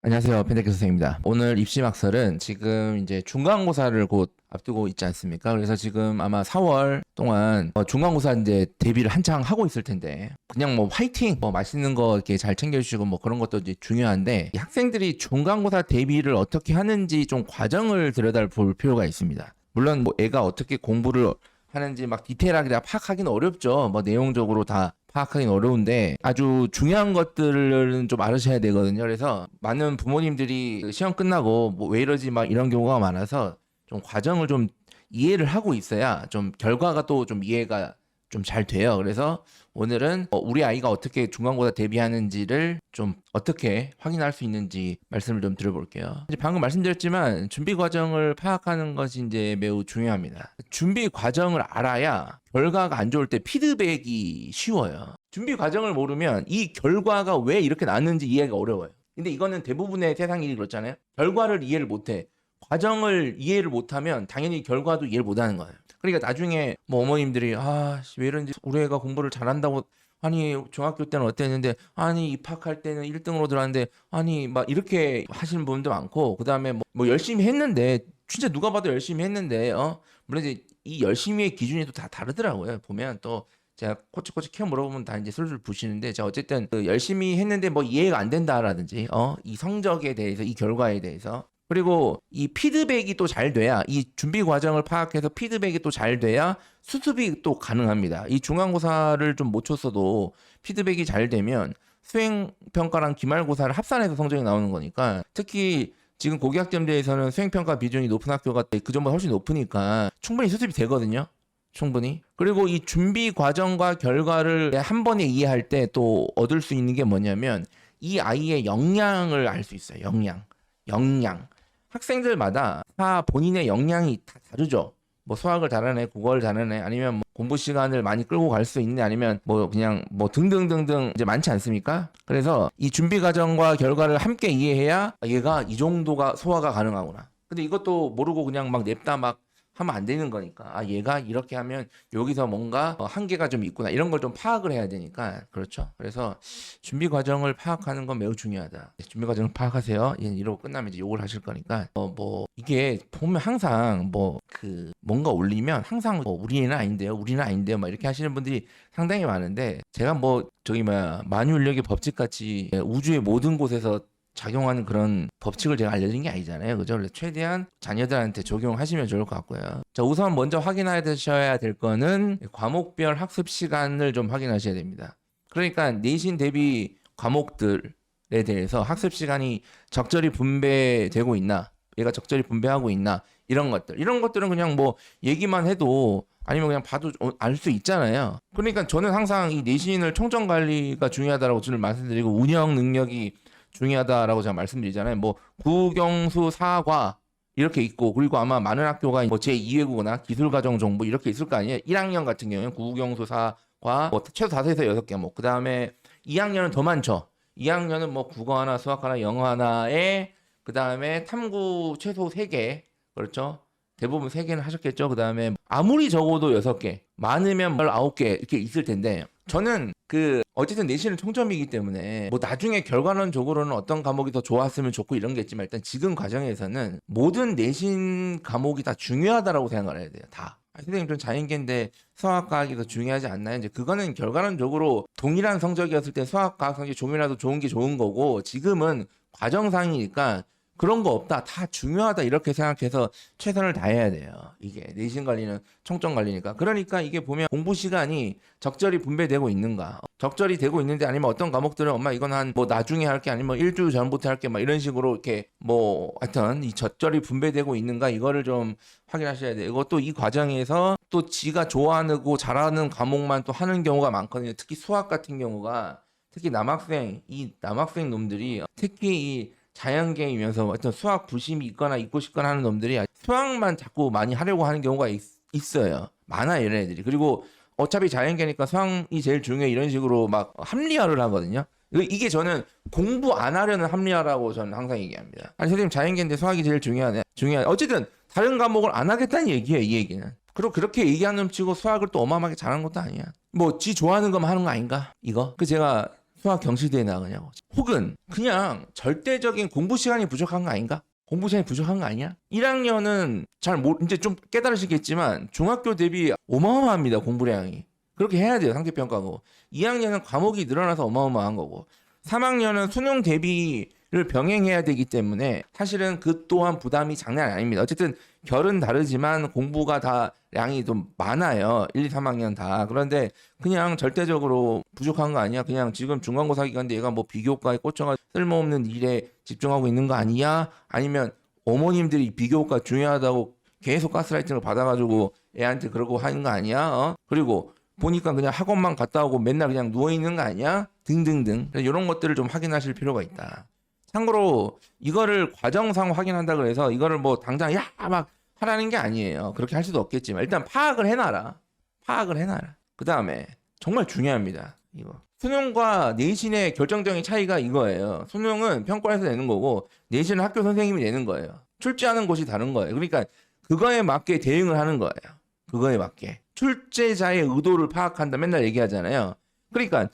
안녕하세요. 펜데크 선생입니다. 오늘 입시막설은 지금 이제 중간고사를 곧 앞두고 있지 않습니까? 그래서 지금 아마 4월 동안 중간고사 이제 대비를 한창 하고 있을 텐데 그냥 뭐 화이팅! 뭐 맛있는 거 이렇게 잘 챙겨주시고 뭐 그런 것도 이제 중요한데 이 학생들이 중간고사 대비를 어떻게 하는지 좀 과정을 들여다볼 필요가 있습니다. 물론 뭐 애가 어떻게 공부를 하는지 막 디테일하게 다 파악하기는 어렵죠. 뭐 내용적으로 다 파악하기는 어려운데 아주 중요한 것들은 좀 알으셔야 되거든요. 그래서 많은 부모님들이 시험 끝나고 뭐 왜 이러지 막 이런 경우가 많아서 좀 과정을 좀 이해를 하고 있어야 좀 결과가 또 좀 이해가 좀 잘 돼요. 그래서 오늘은 우리 아이가 어떻게 중간고사 대비하는지를 좀 어떻게 확인할 수 있는지 말씀을 좀 드려볼게요. 이제 방금 말씀드렸지만 준비 과정을 파악하는 것이 이제 매우 중요합니다. 준비 과정을 알아야 결과가 안 좋을 때 피드백이 쉬워요. 준비 과정을 모르면 이 결과가 왜 이렇게 났는지 이해가 어려워요. 근데 이거는 대부분의 세상 일이 그렇잖아요. 결과를 이해를 못해. 과정을 이해를 못하면 당연히 결과도 이해를 못하는 거예요. 그러니까 나중에 뭐 어머님들이 왜 이런지 우리 애가 공부를 잘한다고 아니 중학교 때는 어땠는데 아니 입학할 때는 1등으로 들어왔는데 아니 막 이렇게 하시는 분도 많고 그다음에 뭐 열심히 했는데 진짜 누가 봐도 열심히 했는데 물론 이제 이 열심히의 기준이 또 다 다르더라고요. 보면 또 제가 코치코치 키워 물어보면 다 이제 술술 부시는데 제가 어쨌든 그 열심히 했는데 뭐 이해가 안 된다라든지 이 성적에 대해서 이 결과에 대해서 그리고 이 피드백이 또 잘 돼야 이 준비 과정을 파악해서 피드백이 또 잘 돼야 수습이 또 가능합니다. 이 중간고사를 좀 못 쳤어도 피드백이 잘 되면 수행평가랑 기말고사를 합산해서 성적이 나오는 거니까 특히 지금 고교학점제에서는 수행평가 비중이 높은 학교가 그전보다 훨씬 높으니까 충분히 수습이 되거든요. 충분히. 그리고 이 준비 과정과 결과를 한 번에 이해할 때 또 얻을 수 있는 게 뭐냐면 이 아이의 역량을 알 수 있어요. 역량. 학생들마다 다 본인의 역량이 다 다르죠. 뭐 수학을 잘하네, 국어를 잘하네, 아니면 뭐 공부 시간을 많이 끌고 갈 수 있네, 아니면 뭐 그냥 뭐 등등등등 이제 많지 않습니까? 그래서 이 준비 과정과 결과를 함께 이해해야 얘가 이 정도가 소화가 가능하구나. 근데 이것도 모르고 그냥 막 냅다 막 하면 안 되는 거니까 얘가 이렇게 하면 여기서 뭔가 한계가 좀 있구나 이런 걸 좀 파악을 해야 되니까 그렇죠. 그래서 준비 과정을 파악하는 건 매우 중요하다. 준비 과정을 파악하세요. 이러고 끝나면 이제 욕을 하실 거니까 뭐 이게 보면 항상 뭐 그 뭔가 올리면 항상 우리는 아닌데요 막 이렇게 하시는 분들이 상당히 많은데 제가 뭐 저기 뭐야 만유인력의 법칙 같이 우주의 모든 곳에서 작용하는 그런 법칙을 제가 알려드린 게 아니잖아요. 그죠? 그래서 최대한 자녀들한테 적용하시면 좋을 것 같고요. 자, 우선 먼저 확인하셔야 될 거는 과목별 학습 시간을 좀 확인하셔야 됩니다. 그러니까 내신 대비 과목들에 대해서 학습 시간이 적절히 분배되고 있나, 얘가 적절히 분배하고 있나, 이런 것들은 그냥 뭐 얘기만 해도 아니면 그냥 봐도 알 수 있잖아요. 그러니까 저는 항상 이 내신을 총점 관리가 중요하다고 저는 말씀드리고 운영 능력이 중요하다라고 제가 말씀드리잖아요. 뭐 국영수 사과 이렇게 있고 그리고 아마 많은 학교가 뭐 제2외국어나 기술과정 정보 이렇게 있을 거 아니에요. 1학년 같은 경우에는 국영수 사과 뭐 최소 5에서 6개 뭐 그다음에 2학년은 더 많죠. 2학년은 뭐 국어 하나, 수학 하나, 영어 하나에 그다음에 탐구 최소 3개. 그렇죠? 대부분 3개는 하셨겠죠. 그다음에 아무리 적어도 6개, 많으면 19개 이렇게 있을 텐데 저는 어쨌든 내신은 총점이기 때문에 뭐 나중에 결과론적으로는 어떤 과목이 더 좋았으면 좋고 이런 게 있지만 일단 지금 과정에서는 모든 내신 과목이 다 중요하다라고 생각을 해야 돼요. 다. 선생님 좀 자연계인데 수학 과학이 더 중요하지 않나요? 이제 그거는 결과론적으로 동일한 성적이었을 때 수학 과학 성적이 조금이라도 좋은 게 좋은 거고 지금은 과정상이니까 그런 거 없다. 다 중요하다. 이렇게 생각해서 최선을 다해야 돼요. 이게 내신 관리는 총점 관리니까. 그러니까 이게 보면 공부 시간이 적절히 분배되고 있는가. 적절히 되고 있는데 아니면 어떤 과목들은 엄마 이건 한 뭐 나중에 할게 아니면 일주일 전부터 할게 막 이런 식으로 이렇게 뭐 하여튼 이 적절히 분배되고 있는가 이거를 좀 확인하셔야 돼요. 이것도 이 과정에서 또 지가 좋아하고 잘하는 과목만 또 하는 경우가 많거든요. 특히 수학 같은 경우가 특히 남학생 놈들이 특히 이 자연계이면서 어떤 수학 부심이 있거나 있고 싶거나 하는 놈들이 수학만 자꾸 많이 하려고 하는 경우가 있어요. 많아요, 이런 애들이. 그리고 어차피 자연계니까 수학이 제일 중요해 이런 식으로 막 합리화를 하거든요. 이게 저는 공부 안 하려는 합리화라고 저는 항상 얘기합니다. 아니 선생님 자연계인데 수학이 제일 중요하네. 어쨌든 다른 과목을 안 하겠다는 얘기예요, 이 얘기는. 그리고 그렇게 얘기하는 치고 수학을 또 어마어마하게 잘하는 것도 아니야. 뭐 지 좋아하는 것만 하는 거 아닌가? 이거. 제가 수학 경시대회 나가냐고. 혹은 그냥 절대적인 공부 시간이 부족한 거 아닌가? 공부 시간이 부족한 거 아니야? 1학년은 이제 좀 깨달으시겠지만 중학교 대비 어마어마합니다. 공부량이. 그렇게 해야 돼요. 상대평가고. 2학년은 과목이 늘어나서 어마어마한 거고. 3학년은 수능 대비를 병행해야 되기 때문에 사실은 그 또한 부담이 장난 아닙니다. 어쨌든 결은 다르지만 공부가 다 양이 좀 많아요. 1, 2, 3학년 다. 그런데 그냥 절대적으로 부족한 거 아니야? 그냥 지금 중간고사 기간인데 얘가 뭐 비교과에 꽂혀가 쓸모없는 일에 집중하고 있는 거 아니야? 아니면 어머님들이 비교과 중요하다고 계속 가스라이팅을 받아가지고 애한테 그러고 하는 거 아니야? 그리고 보니까 그냥 학원만 갔다 오고 맨날 그냥 누워있는 거 아니야? 등등등. 이런 것들을 좀 확인하실 필요가 있다. 참고로 이거를 과정상 확인한다 그래서 이거를 뭐 당장 막 하라는 게 아니에요. 그렇게 할 수도 없겠지만 일단 파악을 해놔라. 그 다음에 정말 중요합니다. 이거 수능과 내신의 결정적인 차이가 이거예요. 수능은 평가에서 내는 거고 내신은 학교 선생님이 내는 거예요. 출제하는 곳이 다른 거예요. 그러니까 그거에 맞게 대응을 하는 거예요. 그거에 맞게. 출제자의 의도를 파악한다 맨날 얘기하잖아요. 그러니까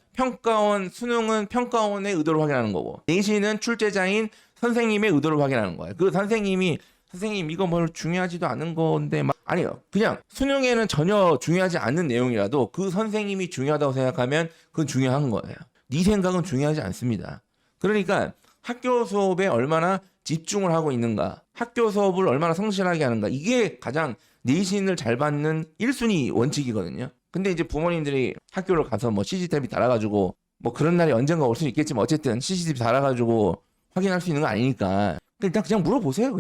수능은 평가원의 의도를 확인하는 거고 내신은 출제자인 선생님의 의도를 확인하는 거예요. 그 선생님 이거 뭘 중요하지도 않은 건데 아니요. 그냥 수능에는 전혀 중요하지 않는 내용이라도 그 선생님이 중요하다고 생각하면 그건 중요한 거예요. 네 생각은 중요하지 않습니다. 그러니까 학교 수업에 얼마나 집중을 하고 있는가, 학교 수업을 얼마나 성실하게 하는가, 이게 가장 내신을 잘 받는 1순위 원칙이거든요. 근데 이제 부모님들이 학교를 가서 뭐 CCTV 달아가지고 뭐 그런 날이 언젠가 올 수는 있겠지만 어쨌든 CCTV 달아가지고 확인할 수 있는 거 아니니까 일단 그냥 물어보세요.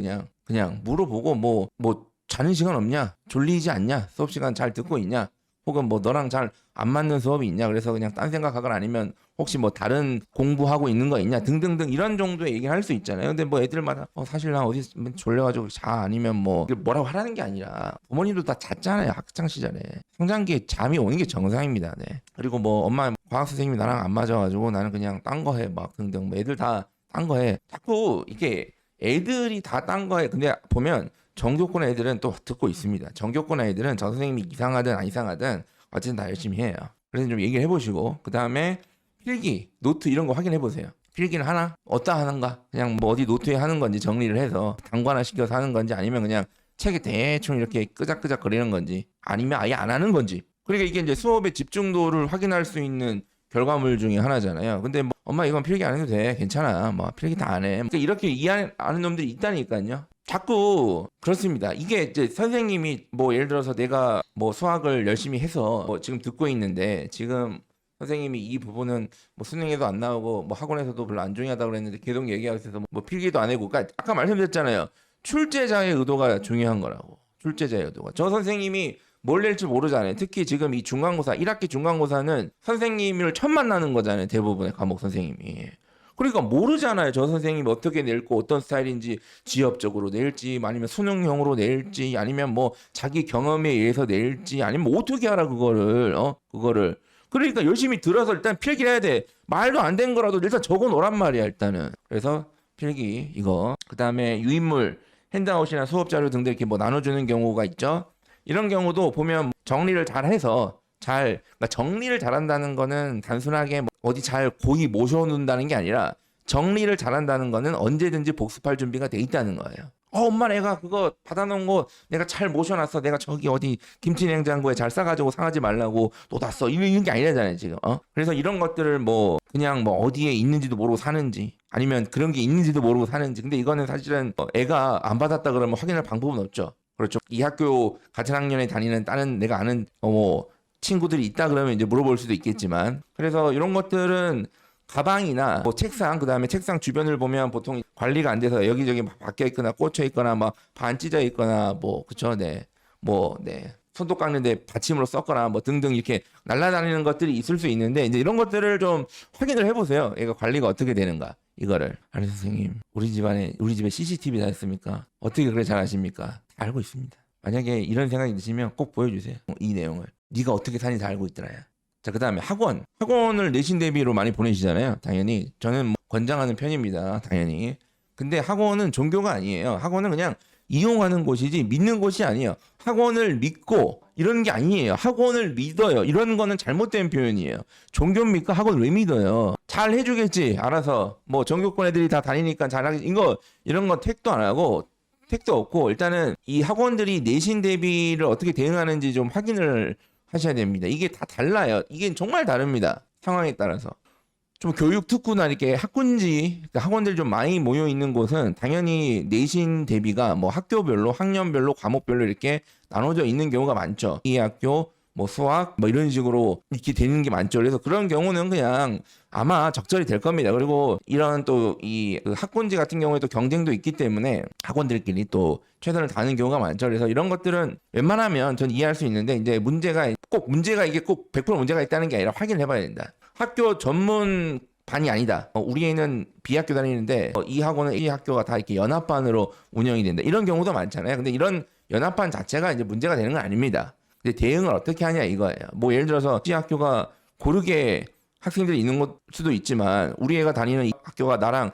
그냥 물어보고 뭐 자는 시간 없냐, 졸리지 않냐, 수업 시간 잘 듣고 있냐, 혹은 뭐 너랑 잘 안 맞는 수업이 있냐, 그래서 그냥 딴 생각하거나 아니면 혹시 뭐 다른 공부하고 있는 거 있냐 등등등 이런 정도의 얘기를 할 수 있잖아요. 근데 뭐 애들마다 사실 나 어디 졸려가지고 자, 아니면 뭐라고 하라는 게 아니라 부모님도 다 잤잖아요. 학창 시절에 성장기에 잠이 오는 게 정상입니다. 네. 그리고 뭐 엄마 과학 선생님이 나랑 안 맞아가지고 나는 그냥 딴 거 해 막 등등. 뭐 애들 다 딴 거 해. 자꾸 이게 애들이 다 딴 거 해. 근데 보면 전교권 애들은 또 듣고 있습니다. 전교권 애들은 저 선생님이 이상하든 안 이상하든 어쨌든 다 열심히 해요. 그래서 좀 얘기를 해보시고 그 다음에 필기, 노트 이런 거 확인해 보세요. 필기는 하나? 어디다 하는가? 그냥 뭐 어디 노트에 하는 건지 정리를 해서 단관화 시켜서 하는 건지 아니면 그냥 책에 대충 이렇게 끄적끄적 거리는 건지 아니면 아예 안 하는 건지. 그러니까 이게 이제 수업의 집중도를 확인할 수 있는 결과물 중에 하나잖아요. 근데 뭐 엄마 이건 필기 안 해도 돼. 괜찮아. 뭐 필기 다 안 해. 그러니까 이렇게 이해하는 놈들이 있다니까요. 자꾸 그렇습니다. 이게 이제 선생님이 뭐 예를 들어서 내가 뭐 수학을 열심히 해서 뭐 지금 듣고 있는데 지금 선생님이 이 부분은 뭐 수능에도 안 나오고 뭐 학원에서도 별로 안 중요하다고 그랬는데 계속 얘기하고 있어서 뭐 필기도 안 해고 그러니까 아까 말씀드렸잖아요. 출제자의 의도가 중요한 거라고. 출제자의 의도가. 저 선생님이 뭘 낼지 모르잖아요. 특히 지금 이 중간고사 1학기 중간고사는 선생님을 처음 만나는 거잖아요. 대부분의 과목 선생님이. 그러니까 모르잖아요. 저 선생님이 어떻게 낼고 어떤 스타일인지 지엽적으로 낼지 아니면 수능형으로 낼지 아니면 뭐 자기 경험에 의해서 낼지 아니면 뭐 어떻게 알아 그거를 그러니까 열심히 들어서 일단 필기를 해야 돼. 말도 안 된 거라도 일단 적어 놓으란 말이야 일단은. 그래서 필기 이거 그다음에 유인물 핸드아웃이나 수업 자료 등등 이렇게 뭐 나눠주는 경우가 있죠. 이런 경우도 보면 정리를 잘 해서 그러니까 정리를 잘한다는 거는 단순하게 뭐 어디 잘 고이 모셔놓는다는 게 아니라 정리를 잘한다는 거는 언제든지 복습할 준비가 돼 있다는 거예요. 엄마 내가 그거 받아놓은 거 내가 잘 모셔놨어. 내가 저기 어디 김치냉장고에 잘 싸가지고 상하지 말라고 놔뒀어. 이런 게 아니라잖아요 지금. 그래서 이런 것들을 뭐 그냥 뭐 어디에 있는지도 모르고 사는지 아니면 그런 게 있는지도 모르고 사는지. 근데 이거는 사실은 애가 안 받았다 그러면 확인할 방법은 없죠. 그렇죠. 이 학교 같은 학년에 다니는 다른 내가 아는 뭐 친구들이 있다 그러면 이제 물어볼 수도 있겠지만 그래서 이런 것들은 가방이나 뭐 책상 그다음에 책상 주변을 보면 보통 관리가 안 돼서 여기저기 박혀 있거나 꽂혀 있거나 막 반 찢어 있거나 뭐 그쵸 손톱 깎는데 받침으로 썼거나 뭐 등등 이렇게 날아다니는 것들이 있을 수 있는데 이제 이런 것들을 좀 확인을 해보세요. 얘가 관리가 어떻게 되는가 이거를. 아니 선생님 우리 집에 CCTV 다 있습니까? 어떻게 그래 잘 아십니까? 알고 있습니다. 만약에 이런 생각이 드시면 꼭 보여주세요. 이 내용을. 네가 어떻게 사는지 다 알고 있더라. 자, 그 다음에 학원을 내신 대비로 많이 보내시잖아요. 당연히 저는 뭐 권장하는 편입니다. 당연히. 근데 학원은 종교가 아니에요. 학원은 그냥 이용하는 곳이지 믿는 곳이 아니에요. 학원을 믿고 이런 게 아니에요. 학원을 믿어요. 이런 거는 잘못된 표현이에요. 종교입니까? 학원 왜 믿어요? 잘 해주겠지 알아서 뭐 전교권 애들이 다 다니니까 잘하겠지 이런 거 택도 안 하고 택도 없고 일단은 이 학원들이 내신 대비를 어떻게 대응하는지 좀 확인을 하셔야 됩니다. 이게 다 달라요. 이게 정말 다릅니다. 상황에 따라서. 좀 교육 특구나 이렇게 학군지 그러니까 학원들 좀 많이 모여 있는 곳은 당연히 내신 대비가 뭐 학교별로 학년별로 과목별로 이렇게 나눠져 있는 경우가 많죠. 이 학교 뭐 수학 뭐 이런 식으로 이렇게 되는 게 많죠. 그래서 그런 경우는 그냥 아마 적절히 될 겁니다. 그리고 이런 또 이 학군지 같은 경우에도 경쟁도 있기 때문에 학원들끼리 또 최선을 다하는 경우가 많죠. 그래서 이런 것들은 웬만하면 전 이해할 수 있는데 이제 문제가 이게 꼭 100% 문제가 있다는 게 아니라 확인을 해봐야 된다. 학교 전문 반이 아니다. 우리 애는 B학교 다니는데 이 학원은 이 학교가 다 이렇게 연합반으로 운영이 된다. 이런 경우도 많잖아요. 근데 이런 연합반 자체가 이제 문제가 되는 건 아닙니다. 근데 대응을 어떻게 하냐 이거예요. 뭐 예를 들어서 이 학교가 고르게 학생들이 있는 것 수도 있지만 우리 애가 다니는 이 학교가 나랑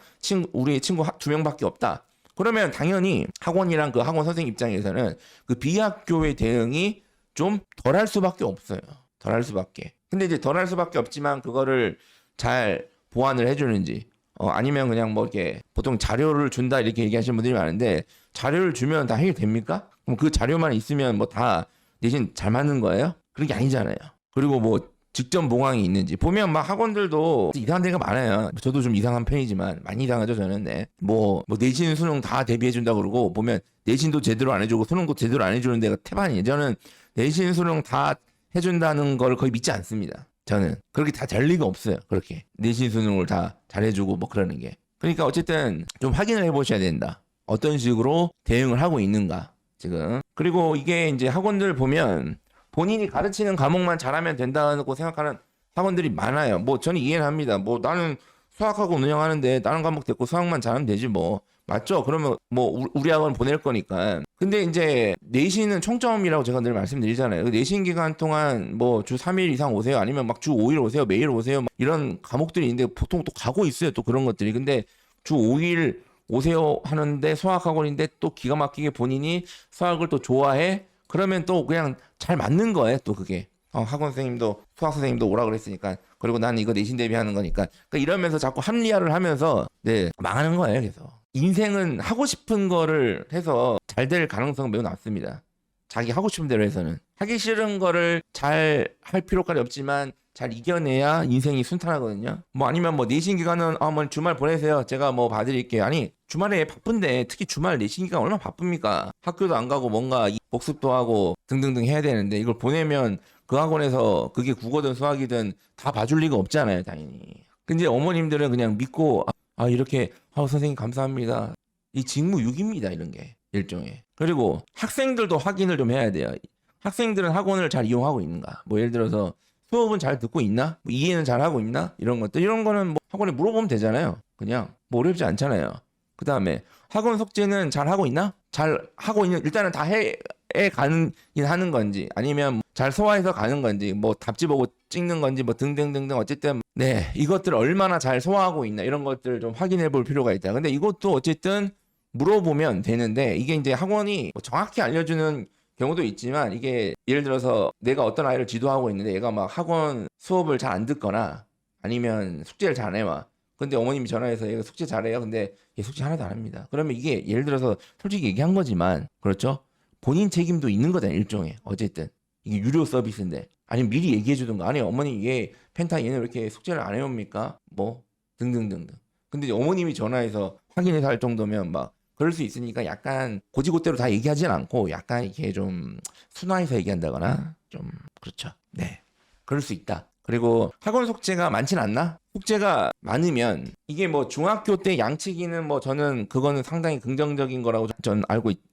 우리 친구 2명밖에 없다. 그러면 당연히 학원이랑 그 학원 선생님 입장에서는 그 B학교의 대응이 좀 덜할 수밖에 없어요. 덜할 수밖에. 근데 이제 덜할 수밖에 없지만 그거를 잘 보완을 해주는지 아니면 그냥 뭐 이렇게 보통 자료를 준다 이렇게 얘기하시는 분들이 많은데 자료를 주면 다 해결됩니까? 그럼 그 자료만 있으면 뭐 다 대신 잘 맞는 거예요? 그런 게 아니잖아요. 그리고 뭐 직접 봉황이 있는지 보면 막 학원들도 이상한 데가 많아요. 저도 좀 이상한 편이지만 많이 이상하죠 저는. 네. 뭐 내신 수능 다 대비해 준다 그러고 보면 내신도 제대로 안 해주고 수능도 제대로 안 해주는 데가 태반이에요. 저는 내신 수능 다 해준다는 걸 거의 믿지 않습니다. 저는 그렇게 다 될 리가 없어요. 그렇게 내신 수능을 다 잘해주고 뭐 그러는 게. 그러니까 어쨌든 좀 확인을 해보셔야 된다. 어떤 식으로 대응을 하고 있는가 지금. 그리고 이게 이제 학원들 보면 본인이 가르치는 과목만 잘하면 된다고 생각하는 학원들이 많아요. 뭐 저는 이해는 합니다. 뭐 나는 수학학원 운영하는데 다른 과목 됐고 수학만 잘하면 되지 뭐. 맞죠? 그러면 뭐 우리 학원 보낼 거니까. 근데 이제 내신은 총점이라고 제가 늘 말씀드리잖아요. 내신 기간 동안 뭐 주 3일 이상 오세요. 아니면 막 주 5일 오세요. 매일 오세요. 막 이런 과목들이 있는데 보통 또 가고 있어요. 또 그런 것들이. 근데 주 5일 오세요 하는데 수학학원인데 또 기가 막히게 본인이 수학을 또 좋아해. 그러면 또 그냥 잘 맞는 거예요. 또 그게. 학원 선생님도 수학 선생님도 오라 그랬으니까 그리고 난 이거 내신 대비하는 거니까 그러니까 이러면서 자꾸 합리화를 하면서 네 망하는 거예요. 그래서 인생은 하고 싶은 거를 해서 잘 될 가능성은 매우 낮습니다. 자기 하고 싶은 대로 해서는 하기 싫은 거를 잘 할 필요까지 없지만 잘 이겨내야 인생이 순탄하거든요. 뭐 아니면 뭐 내신 기간은 뭐 주말 보내세요. 제가 뭐 봐드릴게요. 아니 주말에 바쁜데 특히 주말 내신 기간 얼마나 바쁩니까? 학교도 안 가고 뭔가 복습도 하고 등등등 해야 되는데 이걸 보내면 그 학원에서 그게 국어든 수학이든 다 봐줄 리가 없잖아요, 당연히. 근데 어머님들은 그냥 믿고 이렇게 선생님 감사합니다. 이 직무유기입니다, 이런 게 일종의. 그리고 학생들도 확인을 좀 해야 돼요. 학생들은 학원을 잘 이용하고 있는가? 뭐 예를 들어서 수업은 잘 듣고 있나? 뭐 이해는 잘 하고 있나? 이런 것들 이런 거는 뭐 학원에 물어보면 되잖아요. 그냥 뭐 어렵지 않잖아요. 그 다음에 학원 숙제는 잘 하고 있나? 잘 하고 있는 일단은 다 해 가는 하는 건지 아니면 잘 소화해서 가는 건지 뭐 답지 보고 찍는 건지 뭐 등등등등 어쨌든 네 이것들 얼마나 잘 소화하고 있나 이런 것들 좀 확인해 볼 필요가 있다. 근데 이것도 어쨌든 물어보면 되는데 이게 이제 학원이 뭐 정확히 알려주는 경우도 있지만 이게 예를 들어서 내가 어떤 아이를 지도하고 있는데 얘가 막 학원 수업을 잘 안 듣거나 아니면 숙제를 잘 안 해와. 근데 어머님이 전화해서 얘가 숙제 잘해요. 근데 얘 숙제 하나도 안 합니다. 그러면 이게 예를 들어서 솔직히 얘기한 거지만 그렇죠? 본인 책임도 있는 거잖아요. 일종의. 어쨌든 이게 유료 서비스인데 아니면 미리 얘기해 주던가 아니 어머니 얘 펜타 얘는 왜 이렇게 숙제를 안 해옵니까? 뭐 등등등등. 근데 이제 어머님이 전화해서 확인해서 할 정도면 막 그럴 수 있으니까 약간 고지고대로 다 얘기하진 않고 약간 이렇게 좀 순화해서 얘기한다거나 좀 그렇죠. 네. 그럴 수 있다. 그리고 학원 숙제가 많진 않나? 숙제가 많으면 이게 뭐 중학교 때 양치기는 뭐 저는 그거는 상당히 긍정적인 거라고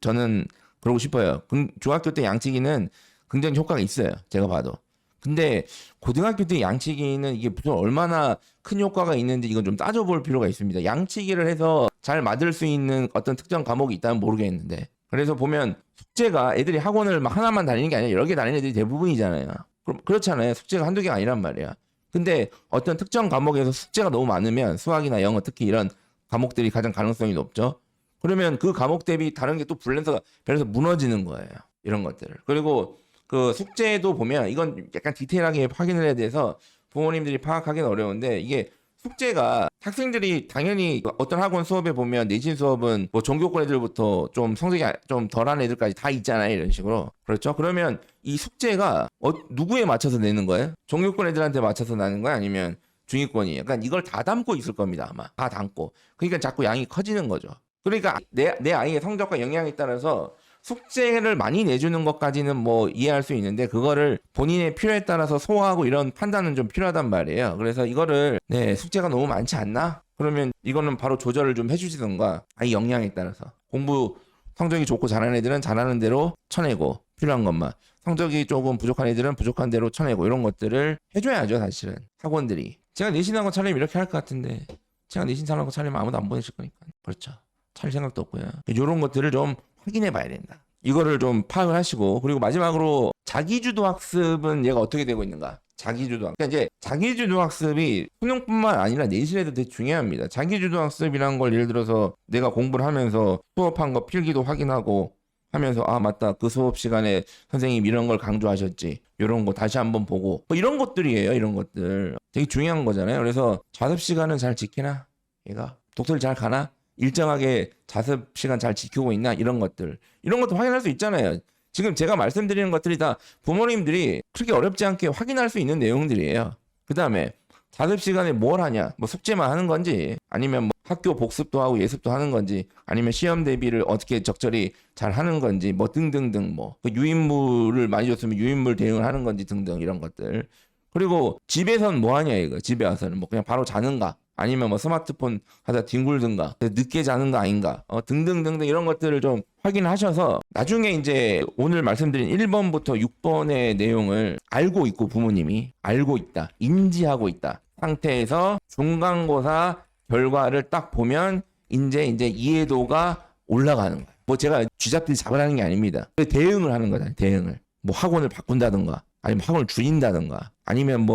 저는 그러고 싶어요. 중학교 때 양치기는 굉장히 효과가 있어요. 제가 봐도. 근데 고등학교 때 양치기는 이게 무슨 얼마나 큰 효과가 있는지 이건 좀 따져볼 필요가 있습니다. 양치기를 해서 잘 맞을 수 있는 어떤 특정 과목이 있다면 모르겠는데 그래서 보면 숙제가 애들이 학원을 막 하나만 다니는 게 아니라 여러 개 다니는 애들이 대부분이잖아요. 그럼 그렇잖아요. 숙제가 한두 개가 아니란 말이야. 근데 어떤 특정 과목에서 숙제가 너무 많으면 수학이나 영어 특히 이런 과목들이 가장 가능성이 높죠. 그러면 그 과목 대비 다른 게 또 밸런스가 무너지는 거예요. 이런 것들을. 그리고 그 숙제도 보면 이건 약간 디테일하게 확인을 해야 돼서 부모님들이 파악하기는 어려운데 이게 숙제가 학생들이 당연히 어떤 학원 수업에 보면 내신 수업은 뭐 전교권 애들부터 좀 성적이 좀 덜한 애들까지 다 있잖아요. 이런 식으로. 그렇죠? 그러면 이 숙제가 누구에 맞춰서 내는 거예요? 전교권 애들한테 맞춰서 내는 거야? 아니면 중위권이? 약간 이걸 다 담고 있을 겁니다. 아마. 다 담고. 그러니까 자꾸 양이 커지는 거죠. 그러니까 내 아이의 성적과 영향에 따라서 숙제를 많이 내주는 것까지는 뭐 이해할 수 있는데 그거를 본인의 필요에 따라서 소화하고 이런 판단은 좀 필요하단 말이에요. 그래서 이거를 숙제가 너무 많지 않나? 그러면 이거는 바로 조절을 좀 해주시던가 아이 역량에 따라서 공부 성적이 좋고 잘하는 애들은 잘하는 대로 쳐내고 필요한 것만 성적이 조금 부족한 애들은 부족한 대로 쳐내고 이런 것들을 해줘야죠. 사실은 학원들이 제가 내신하고 차리면 이렇게 할 것 같은데 제가 내신 사람하고 차리면 아무도 안 보내실 거니까 그렇죠. 차릴 생각도 없고요. 이런 것들을 좀 확인해 봐야 된다. 이거를 좀 파악을 하시고 그리고 마지막으로 자기주도 학습은 얘가 어떻게 되고 있는가? 자기주도 학습. 그러니까 이제 자기주도 학습이 수능뿐만 아니라 내신에도 되게 중요합니다. 자기주도 학습이란 걸 예를 들어서 내가 공부를 하면서 수업한 거 필기도 확인하고 하면서 아 맞다 그 수업 시간에 선생님 이런 걸 강조하셨지 이런 거 다시 한번 보고 뭐 이런 것들이에요. 이런 것들 되게 중요한 거잖아요. 그래서 자습 시간은 잘 지키나? 얘가 독서를 잘 가나? 일정하게 자습 시간 잘 지키고 있나 이런 것들 확인할 수 있잖아요. 지금 제가 말씀드리는 것들이 다 부모님들이 그렇게 어렵지 않게 확인할 수 있는 내용들이에요. 그 다음에 자습 시간에 뭘 하냐 뭐 숙제만 하는 건지 아니면 뭐 학교 복습도 하고 예습도 하는 건지 아니면 시험 대비를 어떻게 적절히 잘 하는 건지 뭐 등등등 뭐 유인물을 많이 줬으면 유인물 대응을 하는 건지 등등 이런 것들 그리고 집에선 뭐 하냐 이거 집에 와서는 뭐 그냥 바로 자는가 아니면 뭐 스마트폰 하다 뒹굴든가 늦게 자는 거 아닌가 등등등등 이런 것들을 좀 확인하셔서 나중에 이제 오늘 말씀드린 1번부터 6번의 내용을 알고 있고 부모님이 알고 있다 인지하고 있다 상태에서 중간고사 결과를 딱 보면 이제 이해도가 올라가는 거예요. 뭐 제가 쥐잡듯이 잡으라는 게 아닙니다. 대응을 하는 거잖아요. 대응을 뭐 학원을 바꾼다든가 아니면 학원을 줄인다든가 아니면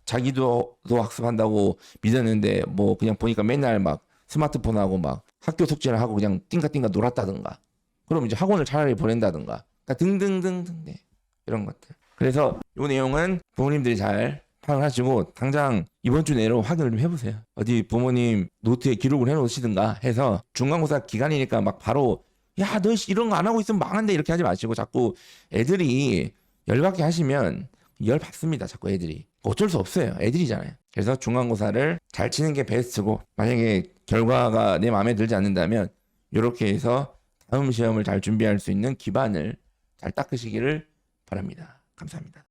자기도 학습한다고 믿었는데 뭐 그냥 보니까 맨날 막 스마트폰하고 막 학교 숙제를 하고 그냥 띵가띵가 놀았다든가 그럼 이제 학원을 차라리 보낸다든가 그러니까 등등등등 이런 것들 그래서 이 내용은 부모님들이 잘 파악하시고 당장 이번 주 내로 확인을 좀 해보세요. 어디 부모님 노트에 기록을 해놓으시든가 해서 중간고사 기간이니까 막 바로 야 너 이런 거 안 하고 있으면 망한데 이렇게 하지 마시고 자꾸 애들이 열받게 하시면 열 받습니다. 자꾸 애들이 어쩔 수 없어요. 애들이잖아요. 그래서 중간고사를 잘 치는 게 베스트고 만약에 결과가 내 마음에 들지 않는다면 이렇게 해서 다음 시험을 잘 준비할 수 있는 기반을 잘 닦으시기를 바랍니다. 감사합니다.